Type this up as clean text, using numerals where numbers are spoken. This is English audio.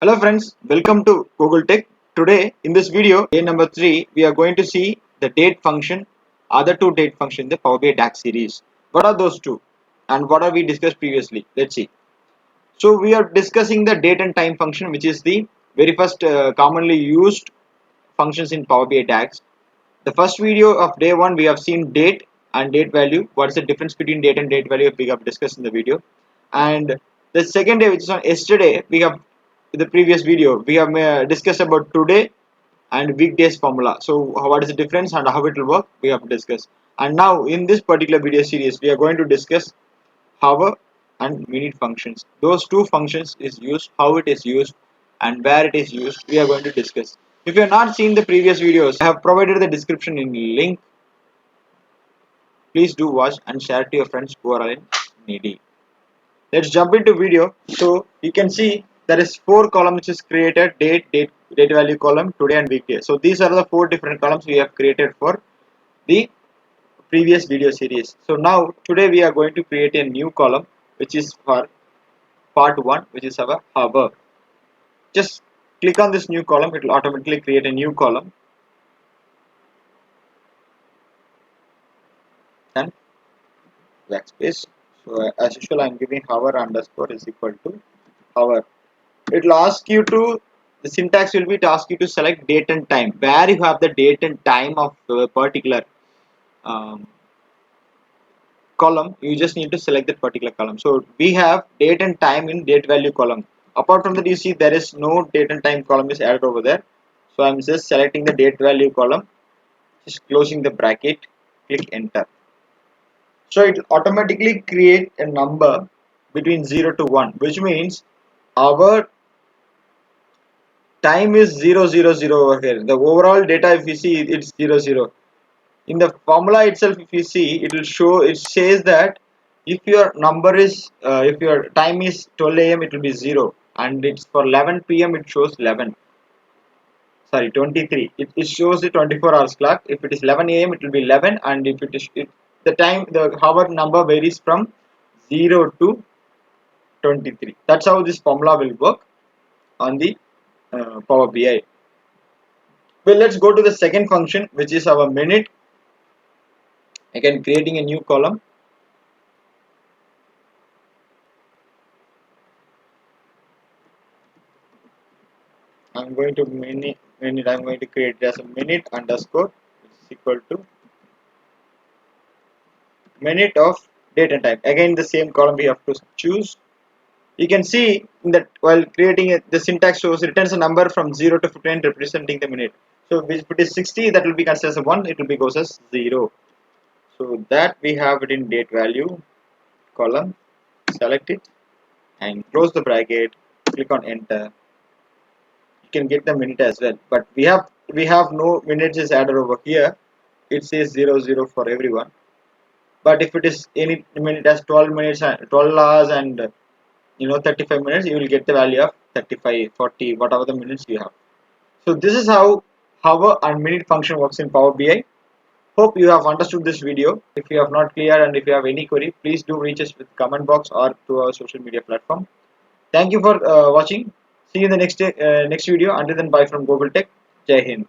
Hello friends, welcome to Google Tech. Today in this video, day number 3, we are going to see the date function, other two date function in the Power BI DAX series. What are those two and what are we discussed previously? Let's see. So we are discussing the date and time function, which is the very first commonly used functions in Power BI DAX. The first video of day 1 we have seen date and date value. What is the difference between date and date value we have discussed in the video. And the second day, which is on yesterday, we have in the previous video we have discussed about today and weekdays formula. So what is the difference and how it will work we have discussed. And now in this particular video series we are going to discuss hour and minute functions. Those two functions is used, how it is used and where it is used we are going to discuss. If you have not seen the previous videos, I have provided the description in link. Please do watch and share to your friends who are in needy. Let's jump into video. So you can see there is 4 columns which is created: date value column, today and weekday. So these are the 4 different columns we have created for the previous video series. So now today we are going to create a new column which is for part 1, which is our hour. Just click on this new column, it will automatically create a new column and backspace. So as usual I am giving hour underscore is equal to hour. It will ask you to, the syntax will be to ask you to select date and time. Where you have the date and time of a particular column, you just need to select that particular column. So we have date and time in date value column. Apart from that, you see there is no date and time column is added over there. So I'm just selecting the date value column, just closing the bracket, click enter. So it will automatically create a number between 0 to 1, which means our time is 000 over here. The overall data, if you see, it's 00. In the formula itself, if you see, it will show, it says that if your number is if your time is 12 a.m. it will be 0, and it's for 11 p.m. it shows 11, sorry 23, it shows the 24 hours clock. If it is 11 a.m. it will be 11, and if it is the time, the hour number varies from 0 to 23. That's how this formula will work on the Power BI. Well, let's go to the second function, which is our minute. Again, creating a new column. I'm going to minute. I'm going to create it as a minute underscore, which is equal to minute of date and time. Again, the same column we have to choose. You can see that while creating it, the syntax shows returns a number from 0 to 15 representing the minute. So if it is 60, that will be considered as 1. It will be goes as 0. So that we have it in date value column. Select it and close the bracket. Click on enter. You can get the minute as well, but we have no minutes is added over here. It says 00 for everyone, but if it is any minute as 12 minutes and 12 hours and 35 minutes, you will get the value of 35, 40, whatever the minutes you have. So this is how hour and minute function works in Power BI. Hope you have understood this video. If you have not clear and if you have any query, please do reach us with comment box or to our social media platform. Thank you for watching. See you in the next video. Until then, bye from Google Tech. Jai Hind.